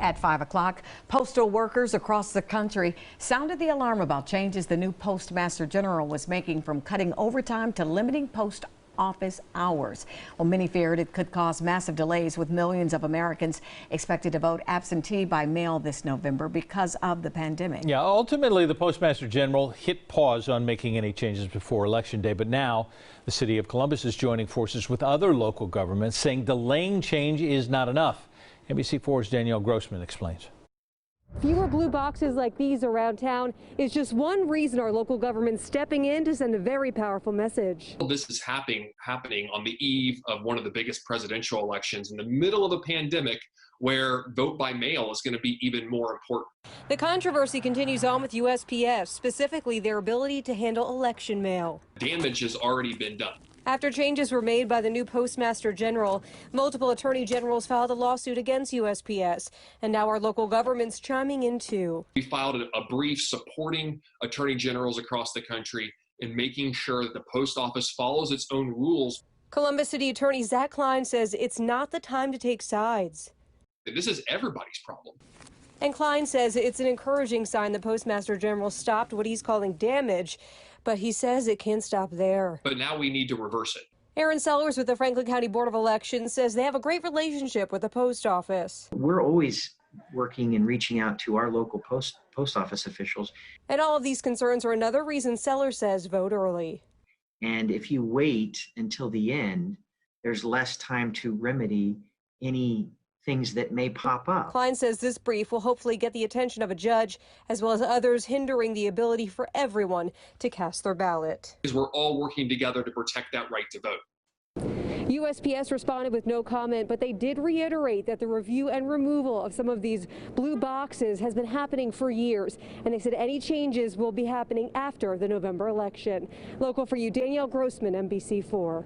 At 5 o'clock, postal workers across the country sounded the alarm about changes the new Postmaster General was making, from cutting overtime to limiting post office hours. Well, many feared it could cause massive delays, with millions of Americans expected to vote absentee by mail this November because of the pandemic. Yeah, ultimately, the Postmaster General hit pause on making any changes before Election Day. But now the city of Columbus is joining forces with other local governments, saying delaying change is not enough. NBC4's Danielle Grossman explains. Fewer blue boxes like these around town is just one reason our local government's stepping in to send a very powerful message. This is happening on the eve of one of the biggest presidential elections, in the middle of a pandemic where vote by mail is going to be even more important. The controversy continues on with USPS, specifically their ability to handle election mail. Damage has already been done. After changes were made by the new Postmaster General, multiple attorney generals filed a lawsuit against USPS, and now our local government's chiming in too. We filed a brief supporting attorney generals across the country in making sure that the post office follows its own rules. Columbus City Attorney Zach Klein says it's not the time to take sides. This is everybody's problem. And Klein says it's an encouraging sign the Postmaster General stopped what he's calling damage, but he says it can't stop there. But now we need to reverse it. Aaron Sellers with the Franklin County Board of Elections says they have a great relationship with the post office. We're always working and reaching out to our local post office officials. And all of these concerns are another reason Sellers says vote early. And if you wait until the end, there's less time to remedy any things that may pop up. Klein says this brief will hopefully get the attention of a judge, as well as others hindering the ability for everyone to cast their ballot. Because we're all working together to protect that right to vote. USPS responded with no comment, but they did reiterate that the review and removal of some of these blue boxes has been happening for years, and they said any changes will be happening after the November election. Local for you, Danielle Grossman, NBC4.